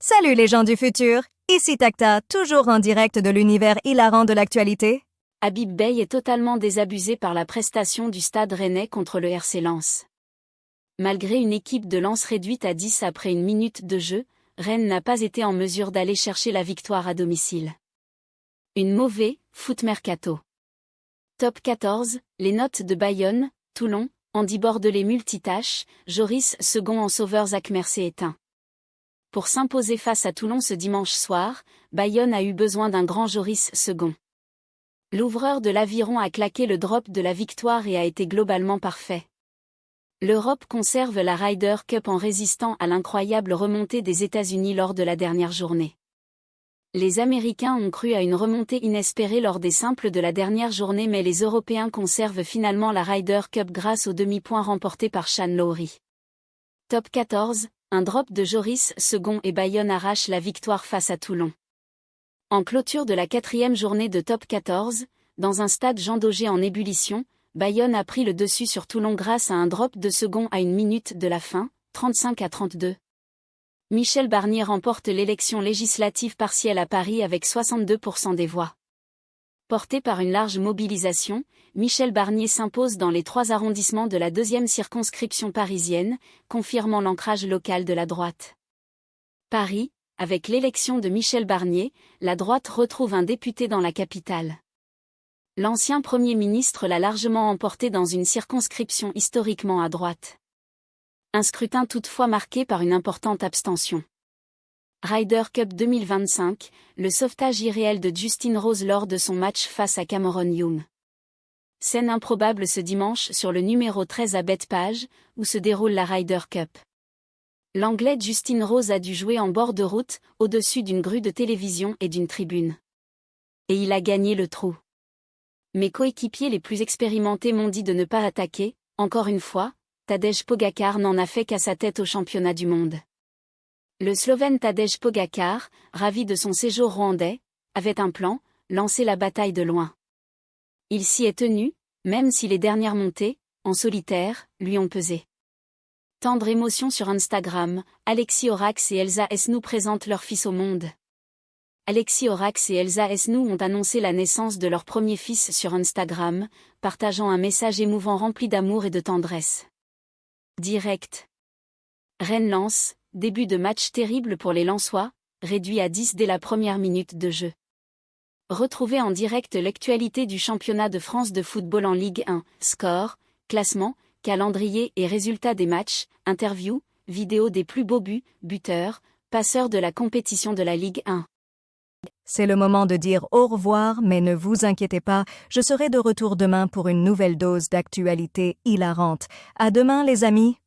Salut les gens du futur, ici Takta, toujours en direct de l'univers hilarant de l'actualité. Habib Beye est totalement désabusé par la prestation du Stade Rennais contre le RC Lens. Malgré une équipe de Lens réduite à 10 après une minute de jeu, Rennes n'a pas été en mesure d'aller chercher la victoire à domicile. Une mauvaise foot mercato. Top 14, les notes de Bayonne, Toulon, Andy Bordelais multitâche, Joris second en sauveur Zach Mercier éteint. Pour s'imposer face à Toulon ce dimanche soir, Bayonne a eu besoin d'un grand Joris second. L'ouvreur de l'Aviron a claqué le drop de la victoire et a été globalement parfait. L'Europe conserve la Ryder Cup en résistant à l'incroyable remontée des États-Unis lors de la dernière journée. Les Américains ont cru à une remontée inespérée lors des simples de la dernière journée, mais les Européens conservent finalement la Ryder Cup grâce au demi-point remporté par Shane Lowry. Top 14, un drop de Joris second et Bayonne arrache la victoire face à Toulon. En clôture de la 4e journée de Top 14, dans un stade Jean Daugé en ébullition, Bayonne a pris le dessus sur Toulon grâce à un drop de second à une minute de la fin, 35-32. Michel Barnier remporte l'élection législative partielle à Paris avec 62% des voix. Porté par une large mobilisation, Michel Barnier s'impose dans les 3 arrondissements de la 2e circonscription parisienne, confirmant l'ancrage local de la droite. Paris, avec l'élection de Michel Barnier, la droite retrouve un député dans la capitale. L'ancien Premier ministre l'a largement emporté dans une circonscription historiquement à droite. Un scrutin toutefois marqué par une importante abstention. Ryder Cup 2025, le sauvetage irréel de Justin Rose lors de son match face à Cameron Young. Scène improbable ce dimanche sur le numéro 13 à Bethpage, où se déroule la Ryder Cup. L'Anglais Justin Rose a dû jouer en bord de route, au-dessus d'une grue de télévision et d'une tribune. Et il a gagné le trou. Mes coéquipiers les plus expérimentés m'ont dit de ne pas attaquer, encore une fois, Tadej Pogačar n'en a fait qu'à sa tête au championnat du monde. Le Slovène Tadej Pogačar, ravi de son séjour rwandais, avait un plan, lancer la bataille de loin. Il s'y est tenu, même si les dernières montées, en solitaire, lui ont pesé. Tendre émotion sur Instagram, Alexis Orax et Elsa Esnou présentent leur fils au monde. Alexis Orax et Elsa Esnou ont annoncé la naissance de leur premier fils sur Instagram, partageant un message émouvant rempli d'amour et de tendresse. Direct. Rennes-Lens, début de match terrible pour les Lensois, réduit à 10 dès la première minute de jeu. Retrouvez en direct l'actualité du championnat de France de football en Ligue 1, score, classement, calendrier et résultats des matchs, interviews, vidéos des plus beaux buts, buteurs, passeurs de la compétition de la Ligue 1. C'est le moment de dire au revoir, mais ne vous inquiétez pas, je serai de retour demain pour une nouvelle dose d'actualité hilarante. À demain les amis!